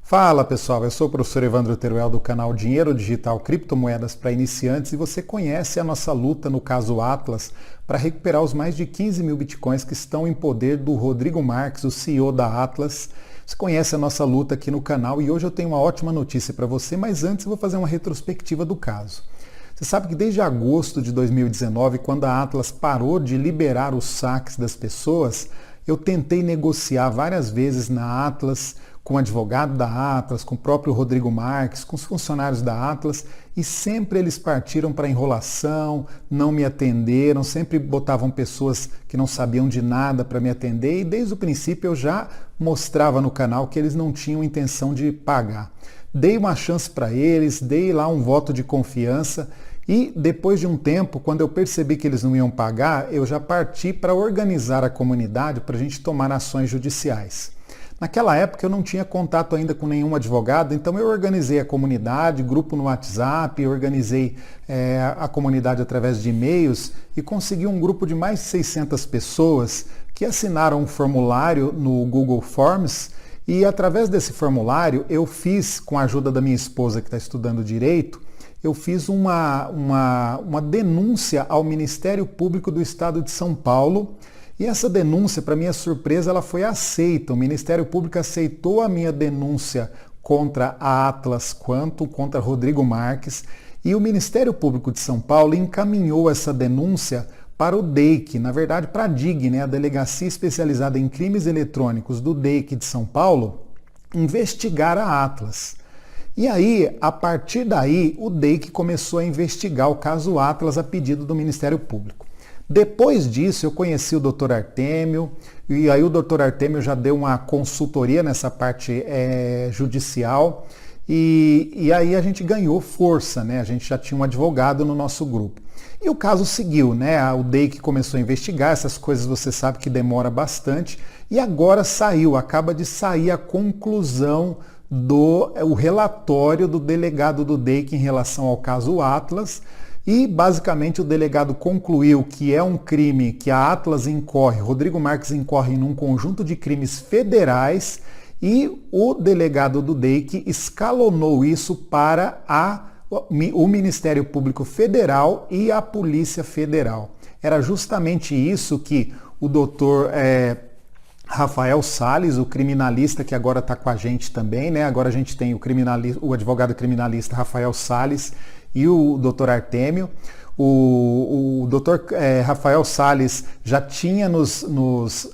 Fala pessoal, eu sou o professor Evandro Teruel do canal Dinheiro Digital Criptomoedas para Iniciantes e você conhece a nossa luta no caso Atlas para recuperar os mais de 15 mil bitcoins que estão em poder do Rodrigo Marques, o CEO da Atlas. Você conhece a nossa luta aqui no canal e hoje eu tenho uma ótima notícia para você, mas antes eu vou fazer uma retrospectiva do caso. Você sabe que desde agosto de 2019, quando a Atlas parou de liberar os saques das pessoas, eu tentei negociar várias vezes na Atlas, com o advogado da Atlas, com o próprio Rodrigo Marques, com os funcionários da Atlas, e sempre eles partiram para enrolação, não me atenderam, sempre botavam pessoas que não sabiam de nada para me atender, e desde o princípio eu já mostrava no canal que eles não tinham intenção de pagar. Dei uma chance para eles, dei lá um voto de confiança, e depois de um tempo, quando eu percebi que eles não iam pagar, eu já parti para organizar a comunidade para a gente tomar ações judiciais. Naquela época eu não tinha contato ainda com nenhum advogado, então eu organizei a comunidade, grupo no WhatsApp, organizei a comunidade através de e-mails e consegui um grupo de mais de 600 pessoas que assinaram um formulário no Google Forms e através desse formulário eu fiz, com a ajuda da minha esposa que está estudando Direito, eu fiz uma denúncia ao Ministério Público do Estado de São Paulo. E essa denúncia, para minha surpresa, ela foi aceita. O Ministério Público aceitou a minha denúncia contra a Atlas quanto contra Rodrigo Marques. E o Ministério Público de São Paulo encaminhou essa denúncia para o DEIC, na verdade para a DIG, né, a Delegacia Especializada em Crimes Eletrônicos do DEIC de São Paulo, investigar a Atlas. E aí, a partir daí, o DEIC começou a investigar o caso Atlas a pedido do Ministério Público. Depois disso, eu conheci o Dr. Artêmio, e aí o Dr. Artêmio já deu uma consultoria nessa parte judicial, e aí a gente ganhou força, né? A gente já tinha um advogado no nosso grupo. E o caso seguiu, né? O DEIC começou a investigar, essas coisas você sabe que demora bastante, e agora acaba de sair a conclusão o relatório do delegado do DEIC em relação ao caso Atlas. E, basicamente, o delegado concluiu que é um crime que a Atlas incorre, Rodrigo Marques incorre num conjunto de crimes federais e o delegado do DEIC escalonou isso para o Ministério Público Federal e a Polícia Federal. Era justamente isso que o doutor Rafael Salles, o criminalista que agora está com a gente também, né? Agora a gente tem o advogado criminalista Rafael Salles e o Dr. Artêmio. O Dr. Rafael Salles já tinha nos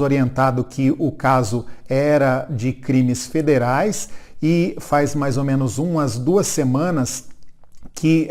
orientado que o caso era de crimes federais e faz mais ou menos umas 2 semanas que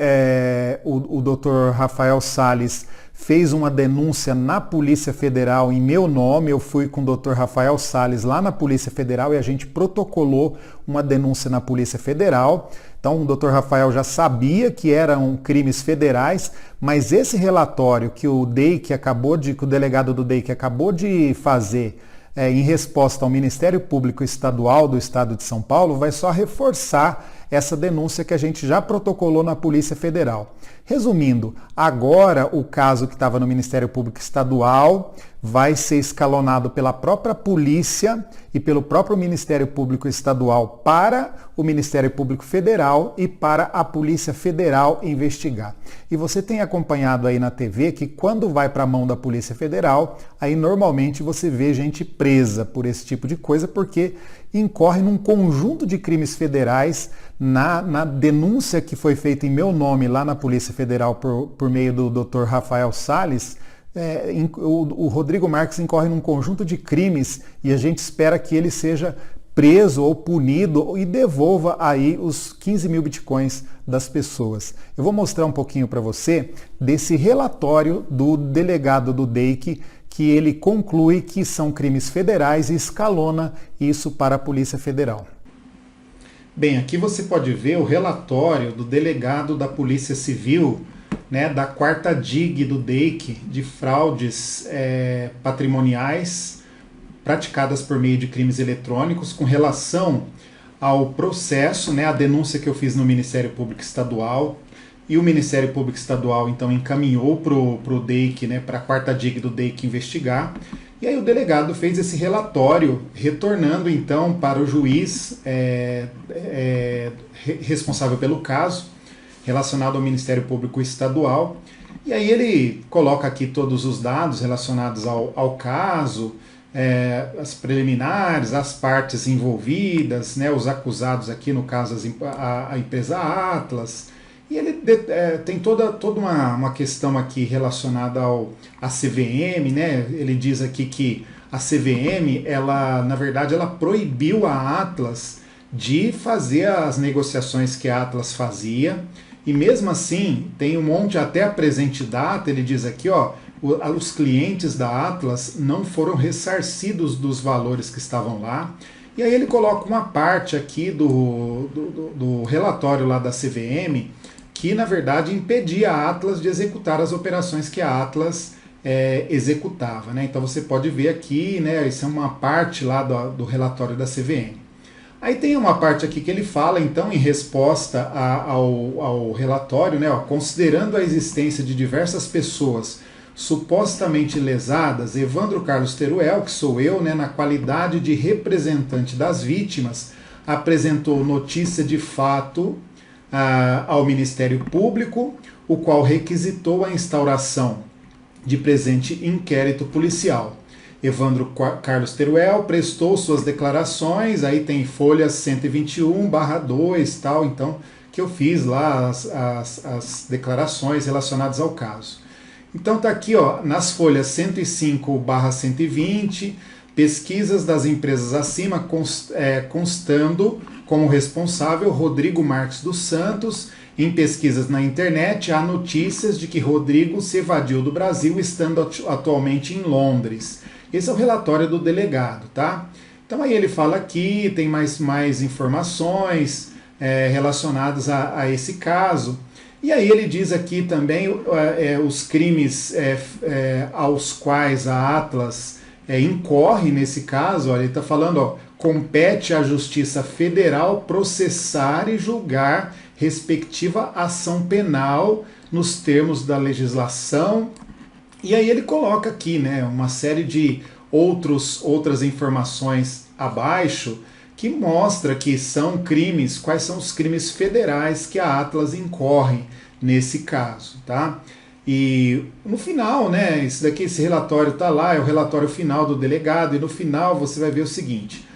o Dr. Rafael Salles fez uma denúncia na Polícia Federal em meu nome. Eu fui com o Dr. Rafael Salles lá na Polícia Federal e a gente protocolou uma denúncia na Polícia Federal. Então o Dr. Rafael já sabia que eram crimes federais, mas esse relatório que o delegado do DEIC acabou de fazer em resposta ao Ministério Público Estadual do Estado de São Paulo vai só reforçar essa denúncia que a gente já protocolou na Polícia Federal. Resumindo, agora o caso que estava no Ministério Público Estadual vai ser escalonado pela própria polícia e pelo próprio Ministério Público Estadual para o Ministério Público Federal e para a Polícia Federal investigar. E você tem acompanhado aí na TV que quando vai para a mão da Polícia Federal, aí normalmente você vê gente presa por esse tipo de coisa, porque incorre num conjunto de crimes federais. Na denúncia que foi feita em meu nome lá na Polícia Federal por meio do Dr. Rafael Salles, o Rodrigo Marques incorre num conjunto de crimes e a gente espera que ele seja preso ou punido e devolva aí os 15 mil bitcoins das pessoas. Eu vou mostrar um pouquinho para você desse relatório do delegado do DEIC, que ele conclui que são crimes federais e escalona isso para a Polícia Federal. Bem, aqui você pode ver o relatório do delegado da Polícia Civil, né, da 4ª DIG do DEIC, de fraudes patrimoniais praticadas por meio de crimes eletrônicos com relação ao processo, né, a denúncia que eu fiz no Ministério Público Estadual. E o Ministério Público Estadual, então, encaminhou para o DEIC, né, para a 4ª DIG do DEIC investigar. E aí o delegado fez esse relatório, retornando então para o juiz responsável pelo caso, relacionado ao Ministério Público Estadual. E aí ele coloca aqui todos os dados relacionados ao caso, as preliminares, as partes envolvidas, né, os acusados aqui, no caso a empresa Atlas. E ele tem toda uma questão aqui relacionada à CVM, né? Ele diz aqui que a CVM, na verdade, ela proibiu a Atlas de fazer as negociações que a Atlas fazia. E mesmo assim, tem um monte, até a presente data, ele diz aqui, ó, os clientes da Atlas não foram ressarcidos dos valores que estavam lá. E aí ele coloca uma parte aqui do relatório lá da CVM, que na verdade impedia a Atlas de executar as operações que a Atlas executava, né? Então você pode ver aqui, né, isso é uma parte lá do relatório da CVM. Aí tem uma parte aqui que ele fala, então, em resposta ao relatório, né, ó, considerando a existência de diversas pessoas supostamente lesadas, Evandro Carlos Teruel, que sou eu, né, na qualidade de representante das vítimas, apresentou notícia de fato ao Ministério Público, o qual requisitou a instauração de presente inquérito policial. Evandro Carlos Teruel prestou suas declarações, aí tem folha 121/2, tal, então, que eu fiz lá as declarações relacionadas ao caso. Então tá aqui, ó, nas folhas 105/120, pesquisas das empresas acima constando como responsável Rodrigo Marques dos Santos. Em pesquisas na internet, há notícias de que Rodrigo se evadiu do Brasil, estando atualmente em Londres. Esse é o relatório do delegado, tá? Então aí ele fala aqui, tem mais informações relacionadas a esse caso. E aí ele diz aqui também os crimes aos quais a Atlas incorre nesse caso. Olha, ele está falando, ó, compete à Justiça Federal processar e julgar respectiva ação penal nos termos da legislação. E aí ele coloca aqui, né, uma série de outras informações abaixo que mostra que são crimes, quais são os crimes federais que a Atlas incorre nesse caso, tá? E no final, né, esse relatório está lá, é o relatório final do delegado, e no final você vai ver o seguinte: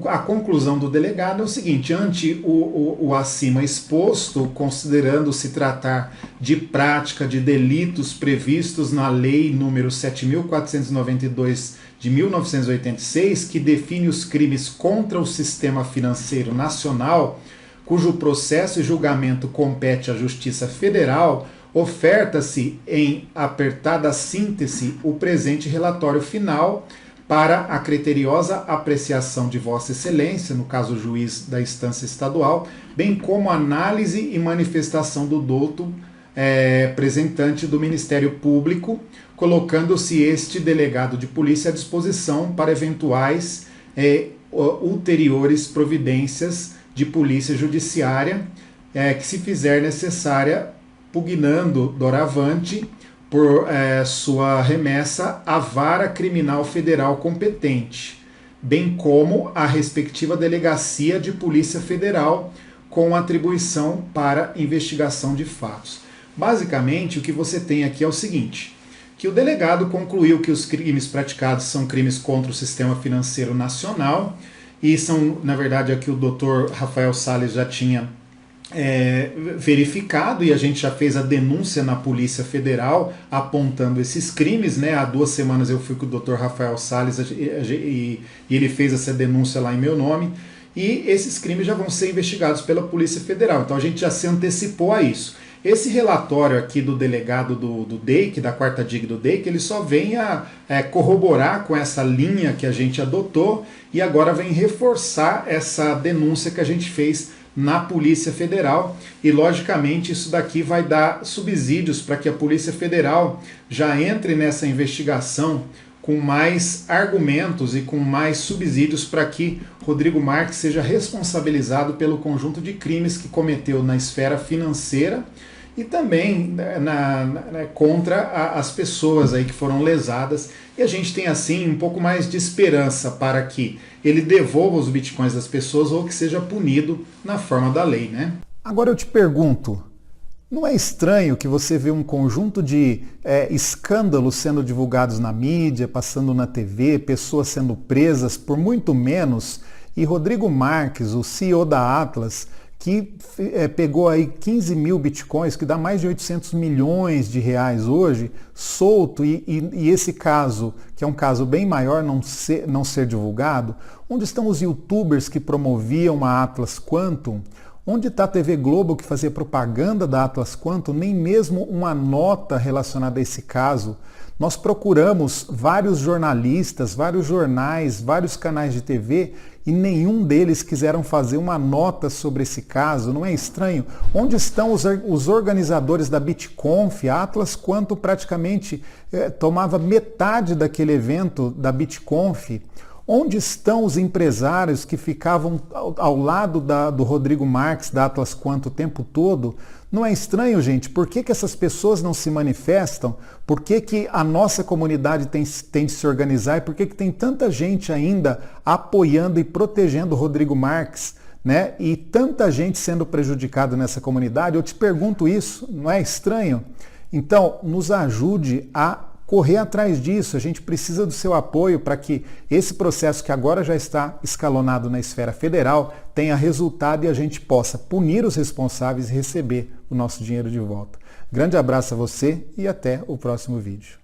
a conclusão do delegado é o seguinte: ante o acima exposto, considerando se tratar de prática de delitos previstos na Lei número 7.492 de 1986, que define os crimes contra o sistema financeiro nacional, cujo processo e julgamento compete à Justiça Federal, oferta-se em apertada síntese o presente relatório final para a criteriosa apreciação de Vossa Excelência, no caso o juiz da instância estadual, bem como análise e manifestação do douto representante do Ministério Público, colocando-se este delegado de polícia à disposição para eventuais ulteriores providências de polícia judiciária, que se fizer necessária, pugnando doravante por sua remessa à vara criminal federal competente, bem como à respectiva delegacia de polícia federal com atribuição para investigação de fatos. Basicamente, o que você tem aqui é o seguinte: que o delegado concluiu que os crimes praticados são crimes contra o sistema financeiro nacional, e são, na verdade, aqui o doutor Rafael Salles já tinha verificado, e a gente já fez a denúncia na Polícia Federal apontando esses crimes, né? Há 2 semanas eu fui com o Dr. Rafael Salles e ele fez essa denúncia lá em meu nome, e esses crimes já vão ser investigados pela Polícia Federal, então a gente já se antecipou a isso. Esse relatório aqui do delegado do DEIC, da 4ª DIG do DEIC, ele só vem a corroborar com essa linha que a gente adotou, e agora vem reforçar essa denúncia que a gente fez na Polícia Federal, e logicamente isso daqui vai dar subsídios para que a Polícia Federal já entre nessa investigação com mais argumentos e com mais subsídios para que Rodrigo Marques seja responsabilizado pelo conjunto de crimes que cometeu na esfera financeira e também contra as pessoas aí que foram lesadas. E a gente tem assim um pouco mais de esperança para que ele devolva os bitcoins das pessoas ou que seja punido na forma da lei, né? Agora eu te pergunto, não é estranho que você vê um conjunto de escândalos sendo divulgados na mídia, passando na TV, pessoas sendo presas por muito menos, e Rodrigo Marques, o CEO da Atlas, que pegou aí 15 mil bitcoins, que dá mais de 800 milhões de reais hoje, solto, e esse caso, que é um caso bem maior, não ser divulgado? Onde estão os youtubers que promoviam a Atlas Quantum? Onde está a TV Globo que fazia propaganda da Atlas Quantum? Nem mesmo uma nota relacionada a esse caso. Nós procuramos vários jornalistas, vários jornais, vários canais de TV e nenhum deles quiseram fazer uma nota sobre esse caso. Não é estranho? Onde estão os organizadores da BitConf? A Atlas Quantum praticamente tomava metade daquele evento da BitConf. Onde estão os empresários que ficavam ao lado do Rodrigo Marques, da Atlas Quantum, o tempo todo? Não é estranho, gente? Por que essas pessoas não se manifestam? Por que a nossa comunidade tem de se organizar? E por que tem tanta gente ainda apoiando e protegendo o Rodrigo Marques, né? E tanta gente sendo prejudicada nessa comunidade? Eu te pergunto isso, não é estranho? Então, nos ajude a correr atrás disso. A gente precisa do seu apoio para que esse processo, que agora já está escalonado na esfera federal, tenha resultado e a gente possa punir os responsáveis e receber o nosso dinheiro de volta. Grande abraço a você e até o próximo vídeo.